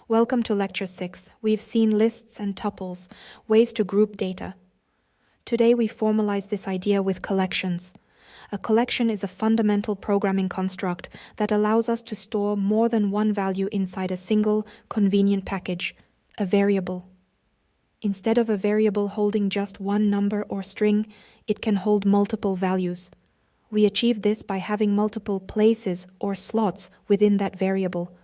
Welcome to Lecture 6. We've seen lists and tuples, ways to group data. Today we formalize this idea with collections. A collection is a fundamental programming construct that allows us to store more than one value inside a single, convenient package, a variable. Instead of a variable holding just one number or string, it can hold multiple values. We achieve this by having multiple places or slots within that variable.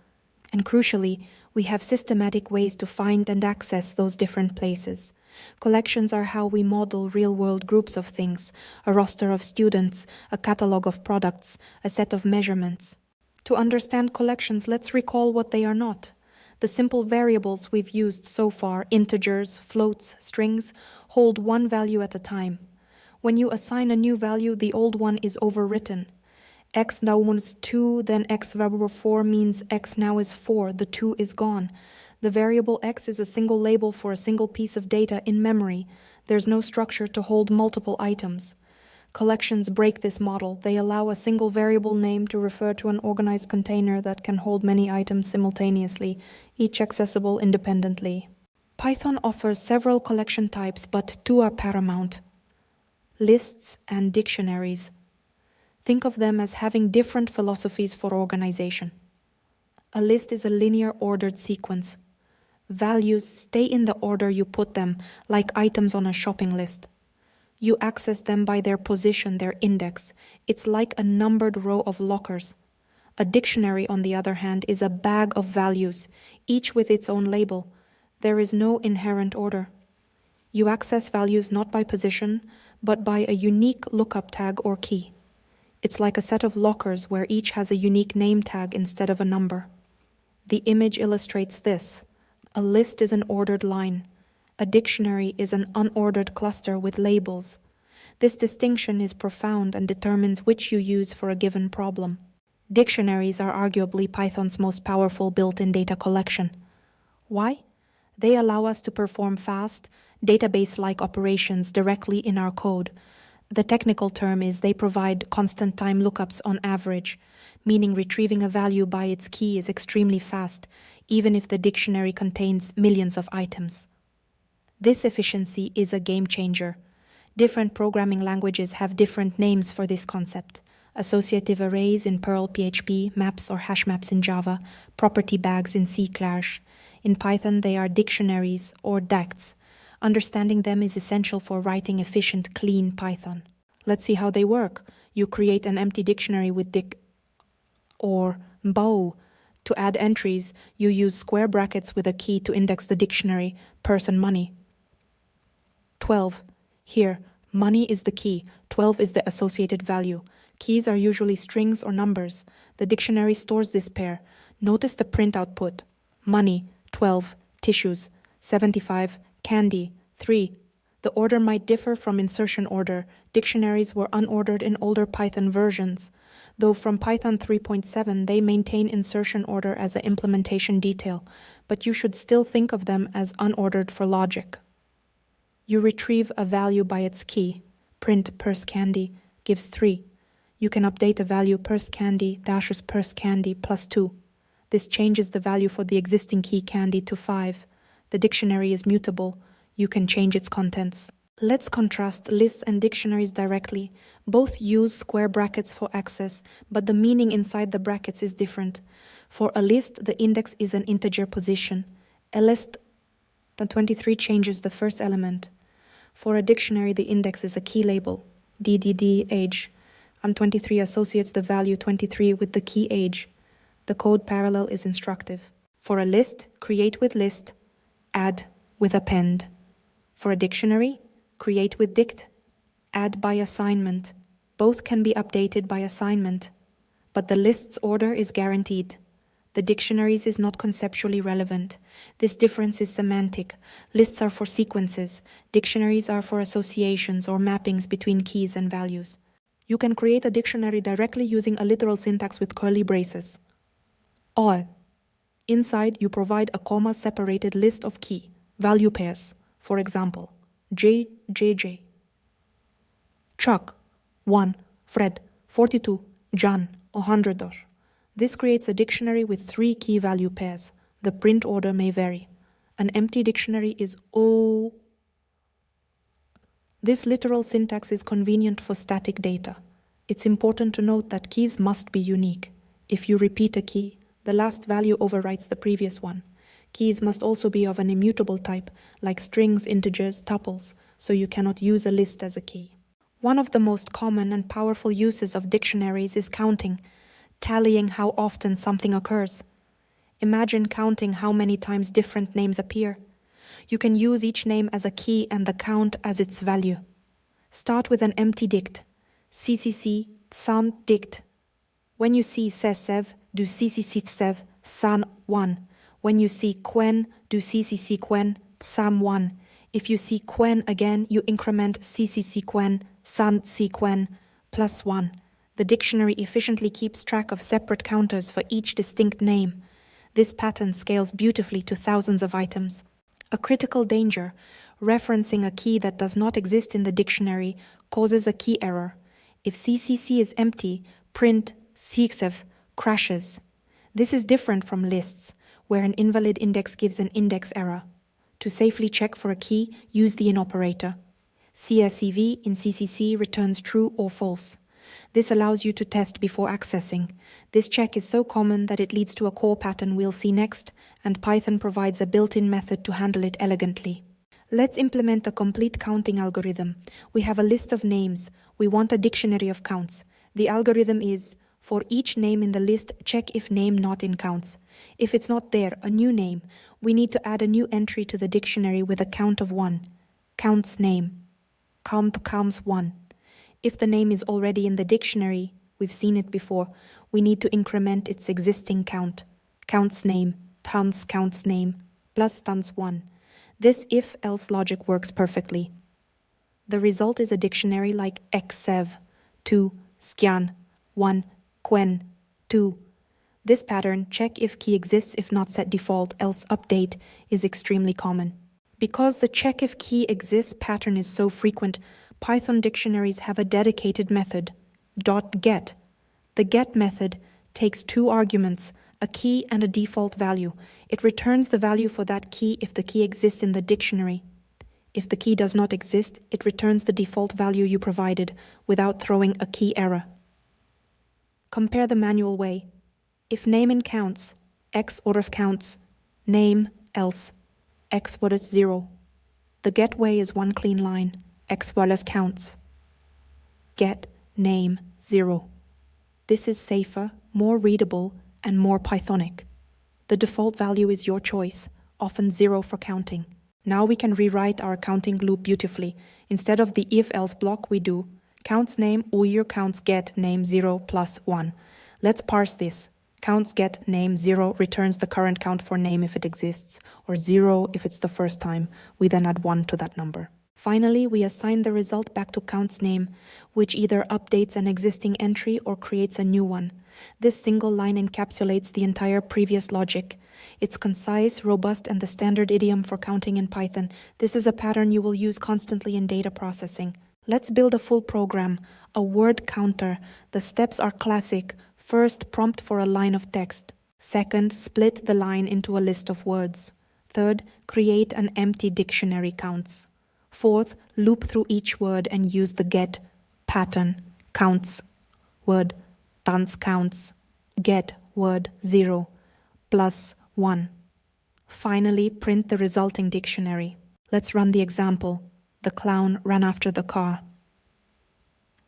And crucially, we have systematic ways to find and access those different places. Collections are how we model real-world groups of things, a roster of students, a catalog of products, a set of measurements. To understand collections, let's recall what they are not. The simple variables we've used so far, integers, floats, strings, hold one value at a time. When you assign a new value, the old one is overwritten. X now was 2, then X over 4 means X now is 4, the 2 is gone. The variable X is a single label for a single piece of data in memory. There's no structure to hold multiple items. Collections break this model. They allow a single variable name to refer to an organized container that can hold many items simultaneously, each accessible independently. Python offers several collection types, but two are paramount: lists and dictionaries. Think of them as having different philosophies for organization. A list is a linear ordered sequence. Values stay in the order you put them, like items on a shopping list. You access them by their position, their index. It's like a numbered row of lockers. A dictionary, on the other hand, is a bag of values, each with its own label. There is no inherent order. You access values not by position, but by a unique lookup tag or key. It's like a set of lockers where each has a unique name tag instead of a number. The image illustrates this. A list is an ordered line. A dictionary is an unordered cluster with labels. This distinction is profound and determines which you use for a given problem. Dictionaries are arguably Python's most powerful built-in data collection. Why? They allow us to perform fast, database-like operations directly in our code. The technical term is they provide constant time lookups on average, meaning retrieving a value by its key is extremely fast, even if the dictionary contains millions of items. This efficiency is a game changer. Different programming languages have different names for this concept. Associative arrays in Perl, PHP, maps or hash maps in Java, property bags in C#. In Python, they are dictionaries or DACTs. Understanding them is essential for writing efficient, clean Python. Let's see how they work. You create an empty dictionary with dic or bow. To add entries, you use square brackets with a key to index the dictionary, person, money. 12. Here, money is the key, 12 is the associated value. Keys are usually strings or numbers. The dictionary stores this pair. Notice the print output. Money, 12, tissues, 75, candy, 3. The order might differ from insertion order. Dictionaries were unordered in older Python versions, though from Python 3.7 they maintain insertion order as an implementation detail, but you should still think of them as unordered for logic. You retrieve a value by its key. Print purse candy gives 3. You can update a value purse candy dashes purse candy plus 2. This changes the value for the existing key candy to 5. The dictionary is mutable. You can change its contents. Let's contrast lists and dictionaries directly. Both use square brackets for access, but the meaning inside the brackets is different. For a list, the index is an integer position. A list, the 23 changes the first element. For a dictionary, the index is a key label, DDD age. 23 associates the value 23 with the key age. The code parallel is instructive. For a list, create with list, add with append. For a dictionary, create with dict, add by assignment. Both can be updated by assignment, but the list's order is guaranteed. The dictionaries is not conceptually relevant. This difference is semantic. Lists are for sequences. Dictionaries are for associations or mappings between keys and values. You can create a dictionary directly using a literal syntax with curly braces. All. Inside, you provide a comma-separated list of key, value pairs. For example, JJJ. Chuck, 1, Fred, 42, John, $100. This creates a dictionary with 3 key value pairs. The print order may vary. An empty dictionary is O. This literal syntax is convenient for static data. It's important to note that keys must be unique. If you repeat a key, the last value overwrites the previous one. Keys must also be of an immutable type, like strings, integers, tuples, so you cannot use a list as a key. One of the most common and powerful uses of dictionaries is counting, tallying how often something occurs. Imagine counting how many times different names appear. You can use each name as a key and the count as its value. Start with an empty dict. CCC, San dict. When you see sev, do CCC sev, San 1. When you see quen, do CCC quen, Sam 1. If you see quen again, you increment CCC quen, San C quen, plus 1. The dictionary efficiently keeps track of separate counters for each distinct name. This pattern scales beautifully to thousands of items. A critical danger, referencing a key that does not exist in the dictionary, causes a key error. If CCC is empty, print CXF crashes. This is different from lists, where an invalid index gives an index error. To safely check for a key, use the in operator. CSEV in CCC returns true or false. This allows you to test before accessing. This check is so common that it leads to a core pattern we'll see next, and Python provides a built-in method to handle it elegantly. Let's implement a complete counting algorithm. We have a list of names. We want a dictionary of counts. The algorithm is, for each name in the list, check if name not in counts. If it's not there, a new name, we need to add a new entry to the dictionary with a count of 1. Counts name. Count counts 1. If the name is already in the dictionary, we've seen it before, we need to increment its existing count. Counts name, tons counts name, plus tons 1. This if-else logic works perfectly. The result is a dictionary like xsev, 2, skyan, 1, quen, 2. This pattern, check if key exists if not set default, else update, is extremely common. Because the check if key exists pattern is so frequent, Python dictionaries have a dedicated method, .get. The get method takes 2 arguments, a key and a default value. It returns the value for that key if the key exists in the dictionary. If the key does not exist, it returns the default value you provided without throwing a key error. Compare the manual way. If name in counts, x order of counts, name, else, x what is 0. The get way is one clean line, x well as counts. Get, name, 0. This is safer, more readable, and more Pythonic. The default value is your choice, often 0 for counting. Now we can rewrite our counting loop beautifully. Instead of the if-else block, we do counts name or counts get name 0 plus 1. Let's parse this. Counts get name 0 returns the current count for name if it exists, or 0 if it's the first time. We then add 1 to that number. Finally, we assign the result back to counts name, which either updates an existing entry or creates a new one. This single line encapsulates the entire previous logic. It's concise, robust, and the standard idiom for counting in Python. This is a pattern you will use constantly in data processing. Let's build a full program, a word counter. The steps are classic. First, prompt for a line of text. Second, split the line into a list of words. Third, create an empty dictionary counts. Fourth, loop through each word and use the get pattern, counts, word, tons counts, get, word, 0, plus 1. Finally, print the resulting dictionary. Let's run the example. The clown ran after the car.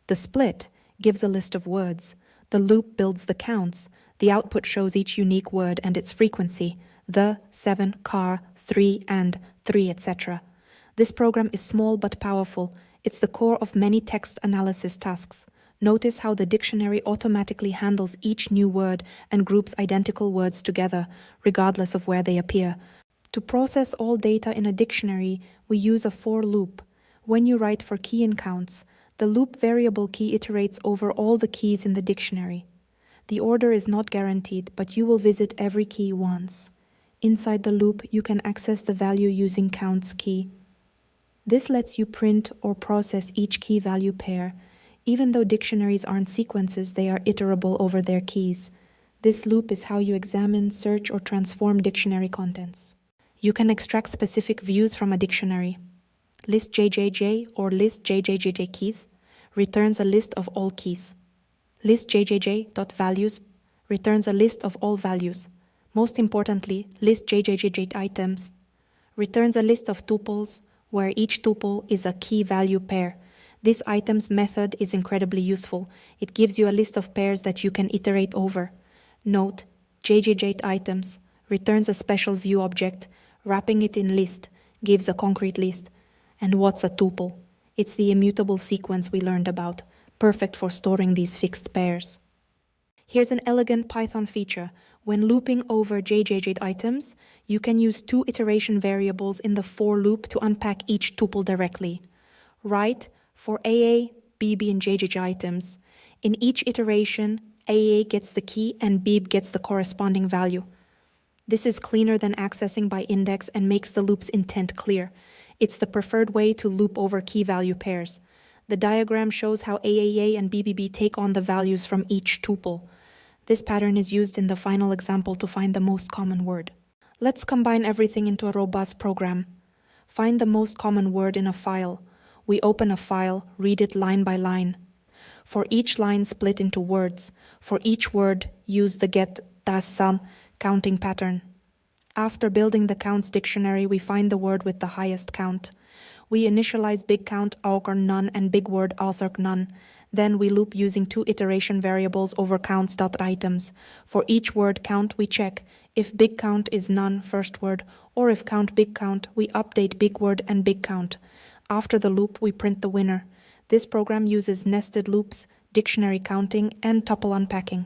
The split gives a list of words. The loop builds the counts. The output shows each unique word and its frequency, the, 7, car, 3, and 3, etc. This program is small but powerful. It's the core of many text analysis tasks. Notice how the dictionary automatically handles each new word and groups identical words together, regardless of where they appear. To process all data in a dictionary, we use a for loop. When you write for key in counts, the loop variable key iterates over all the keys in the dictionary. The order is not guaranteed, but you will visit every key once. Inside the loop, you can access the value using counts key. This lets you print or process each key value pair. Even though dictionaries aren't sequences, they are iterable over their keys. This loop is how you examine, search, or transform dictionary contents. You can extract specific views from a dictionary. List JJJ or list JJJJ keys returns a list of all keys. List JJJ.values returns a list of all values. Most importantly, list JJJJ items returns a list of tuples where each tuple is a key value pair. This items method is incredibly useful. It gives you a list of pairs that you can iterate over. Note, JJJ items returns a special view object. Wrapping it in list gives a concrete list. And what's a tuple? It's the immutable sequence we learned about, perfect for storing these fixed pairs. Here's an elegant Python feature. When looping over JJJ items, you can use two iteration variables in the for loop to unpack each tuple directly. Write for AA, BB, and JJJ items. In each iteration, AA gets the key and BB gets the corresponding value. This is cleaner than accessing by index and makes the loop's intent clear. It's the preferred way to loop over key value pairs. The diagram shows how AAA and BBB take on the values from each tuple. This pattern is used in the final example to find the most common word. Let's combine everything into a robust program. Find the most common word in a file. We open a file, read it line by line. For each line, split into words. For each word, use the get das San counting pattern. After building the counts dictionary, we find the word with the highest count. We initialize big count augur none and big word augur none. Then we loop using two iteration variables over counts.items. For each word count, we check if big count is none first word, or if count big count, we update big word and big count. After the loop, we print the winner. This program uses nested loops, dictionary counting, and tuple unpacking.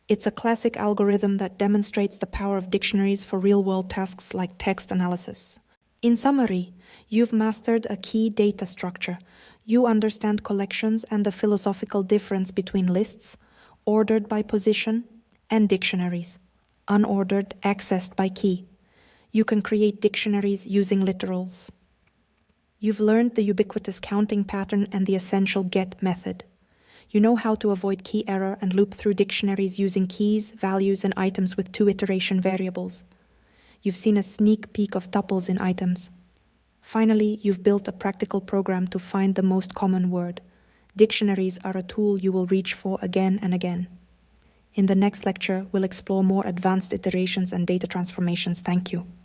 It's a classic algorithm that demonstrates the power of dictionaries for real-world tasks like text analysis. In summary, you've mastered a key data structure. You understand collections and the philosophical difference between lists, ordered by position, and dictionaries, unordered, accessed by key. You can create dictionaries using literals. You've learned the ubiquitous counting pattern and the essential get method. You know how to avoid key error and loop through dictionaries using keys, values, and items with two iteration variables. You've seen a sneak peek of tuples in items. Finally, you've built a practical program to find the most common word. Dictionaries are a tool you will reach for again and again. In the next lecture, we'll explore more advanced iterations and data transformations. Thank you.